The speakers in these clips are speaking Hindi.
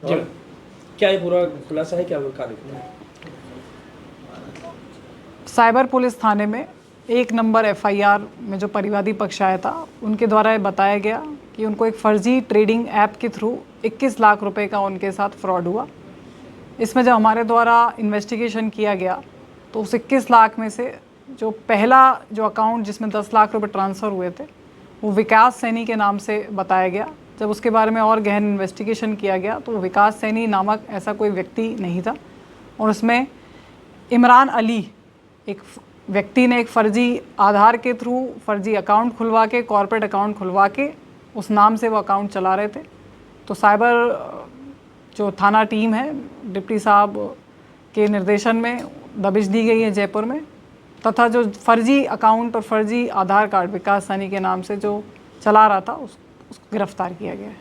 जी क्या ये पूरा खुलासा है, क्या वो कार्यक्रम है? साइबर पुलिस थाने में 1 नंबर FIR में जो परिवादी पक्ष आया था, उनके द्वारा ये बताया गया कि उनको एक फर्जी ट्रेडिंग ऐप के थ्रू 21 लाख रुपए का उनके साथ फ्रॉड हुआ। इसमें जब हमारे द्वारा इन्वेस्टिगेशन किया गया तो उस 21 लाख में से जो पहला जो अकाउंट जिसमें 10 लाख रुपए ट्रांसफ़र हुए थे, वो विकास सैनी के नाम से बताया गया। जब उसके बारे में और गहन इन्वेस्टिगेशन किया गया तो विकास सैनी नामक ऐसा कोई व्यक्ति नहीं था, और उसमें इमरान अली एक व्यक्ति ने एक फ़र्जी आधार के थ्रू फर्जी अकाउंट खुलवा के, कॉर्पोरेट अकाउंट खुलवा के उस नाम से वो अकाउंट चला रहे थे। तो साइबर जो थाना टीम है, डिप्टी साहब के निर्देशन में दबिश दी गई है जयपुर में, तथा जो फर्जी अकाउंट और फर्जी आधार कार्ड विकास सैनी के नाम से जो चला रहा था उसको गिरफ्तार किया गया है।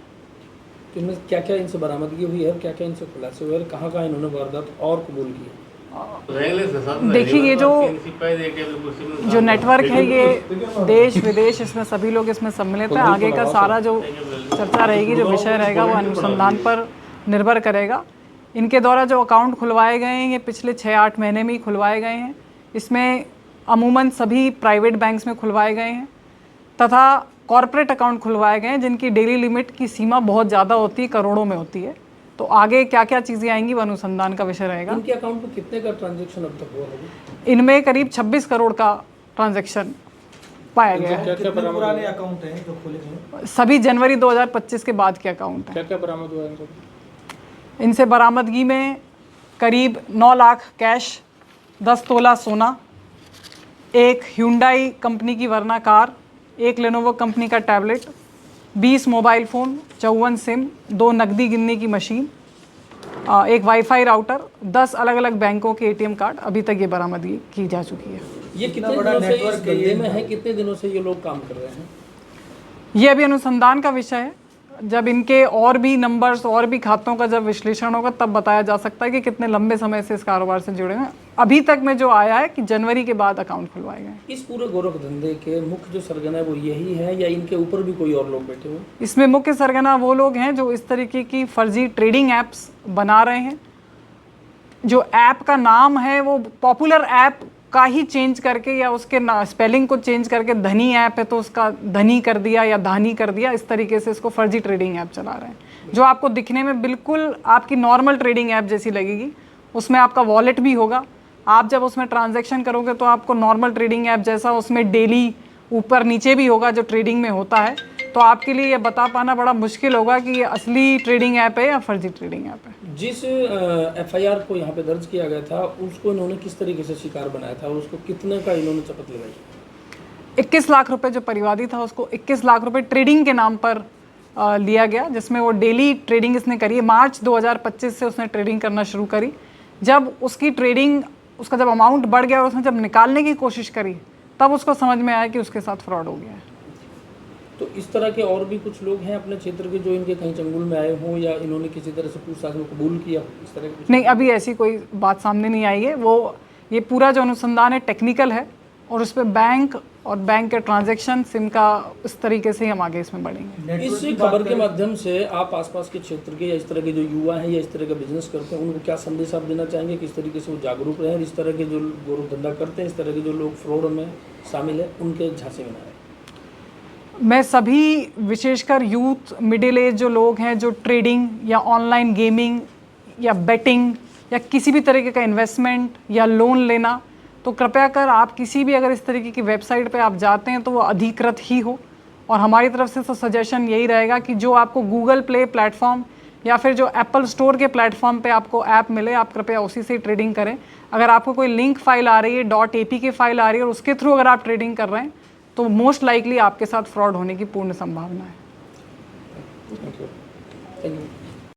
तो इनमें क्या क्या इनसे बरामदगी हुई है, क्या क्या इनसे खुलासे हुए, कहाँ कहाँ इन्होंने वारदात और कबूल की है? देखिए, ये जो नेटवर्क है, ये देश विदेश इसमें सभी लोग इसमें सम्मिलित हैं। आगे का सारा जो चर्चा रहेगी, जो विषय रहेगा, वो अनुसंधान पर निर्भर करेगा। इनके द्वारा जो अकाउंट खुलवाए गए हैं, ये पिछले 6-8 महीने में ही खुलवाए गए हैं। इसमें अमूमन सभी प्राइवेट बैंक्स में खुलवाए गए हैं तथा कॉर्पोरेट अकाउंट खुलवाए गए हैं, जिनकी डेली लिमिट की सीमा बहुत ज़्यादा होती है, करोड़ों में होती है। तो आगे क्या क्या चीज़ें आएंगी, वो अनुसंधान का विषय रहेगा। इनके अकाउंट में कितने का ट्रांजैक्शन अब तक हुआ है? इनमें करीब 26 करोड़ का ट्रांजैक्शन पाया गया है। क्या पुराने अकाउंट हैं जो खोले गए? सभी जनवरी 2025 के बाद के अकाउंट हैं। क्या क्या बरामद हुआ है? इनसे बरामदगी में करीब 9 लाख कैश, 10 तोला सोना, एक Hyundai कंपनी की वर्ना कार, एक Lenovo कंपनी का टैबलेट, 20 मोबाइल फ़ोन, 54 सिम, 2 नकदी गिनने की मशीन, एक वाईफाई राउटर, 10 अलग अलग बैंकों के ATM कार्ड अभी तक ये बरामदगी की जा चुकी है। ये कितने दिनों से इस धंधे में है, कितने दिनों से ये लोग काम कर रहे हैं? ये अभी अनुसंधान का विषय है। जब इनके और भी नंबर्स और भी खातों का जब विश्लेषण होगा, तब बताया जा सकता है कि कितने लंबे समय से इस कारोबार से जुड़े हैं। अभी तक में जो आया है कि जनवरी के बाद अकाउंट खुलवाए गए। इस पूरे गोरख धंधे के मुख्य जो सरगना है वो यही है, या इनके ऊपर भी कोई और लोग बैठे हुए? इसमें मुख्य सरगना वो लोग हैं जो इस तरीके की फर्जी ट्रेडिंग ऐप्स बना रहे हैं। जो ऐप का नाम है वो पॉपुलर ऐप का ही चेंज करके, या उसके स्पेलिंग को चेंज करके धनी ऐप है तो उसका धनी कर दिया या धानी कर दिया। इस तरीके से इसको फर्जी ट्रेडिंग ऐप चला रहे हैं, जो आपको दिखने में बिल्कुल आपकी नॉर्मल ट्रेडिंग ऐप जैसी लगेगी। उसमें आपका वॉलेट भी होगा, आप जब उसमें ट्रांजैक्शन करोगे तो आपको नॉर्मल ट्रेडिंग ऐप जैसा उसमें डेली ऊपर नीचे भी होगा जो ट्रेडिंग में होता है। तो आपके लिए ये बता पाना बड़ा मुश्किल होगा कि ये असली ट्रेडिंग ऐप है या फर्जी ट्रेडिंग ऐप है। जिस FIR को यहाँ पे दर्ज किया गया था, उसको इन्होंने किस तरीके से शिकार बनाया था और उसको कितने का इन्होंने शपथ लगाई? 21 लाख रुपए जो परिवादी था, उसको 21 लाख रुपए ट्रेडिंग के नाम पर लिया गया, जिसमें वो डेली ट्रेडिंग इसने करी है। मार्च 2025 से उसने ट्रेडिंग करना शुरू करी। जब उसकी ट्रेडिंग, उसका जब अमाउंट बढ़ गया और उसने जब निकालने की कोशिश करी, तब उसको समझ में आया कि उसके साथ फ्रॉड हो गया है। तो इस तरह के और भी कुछ लोग हैं अपने क्षेत्र के जो इनके कहीं चंगुल में आए हों, या इन्होंने किसी तरह से पूछताछ में कबूल किया इस तरह के? नहीं, अभी ऐसी कोई बात सामने नहीं आई है। ये पूरा जो अनुसंधान है टेक्निकल है, और उस पर बैंक और बैंक के ट्रांजैक्शन सिम का इस तरीके से ही हम आगे इसमें बढ़ेंगे। इस खबर के माध्यम से आप आसपास के क्षेत्र के या इस तरह के जो युवा हैं या इस तरह का बिजनेस करते हैं, उनको क्या संदेश आप देना चाहेंगे? किस तरीके से वो जागरूक रहें, इस तरह के जो गोरख धंधा करते हैं, इस तरह के जो लोग फ्रॉड में शामिल है, उनके झांसे में ना आए? मैं सभी, विशेषकर यूथ, मिडिल एज जो लोग हैं, जो ट्रेडिंग या ऑनलाइन गेमिंग या बेटिंग या किसी भी तरीके का इन्वेस्टमेंट या लोन लेना, तो कृपया कर आप किसी भी अगर इस तरीके की वेबसाइट पे आप जाते हैं तो वो अधिकृत ही हो। और हमारी तरफ से तो सजेशन यही रहेगा कि जो आपको गूगल प्ले प्लेटफॉर्म या फिर जो एप्पल स्टोर के प्लेटफॉर्म पे आपको ऐप मिले, आप कृपया उसी से ट्रेडिंग करें। अगर आपको कोई लिंक फाइल आ रही है, .apk फाइल आ रही है, और उसके थ्रू अगर आप ट्रेडिंग कर रहे हैं, तो मोस्ट लाइकली आपके साथ फ्रॉड होने की पूर्ण संभावना है। Thank you.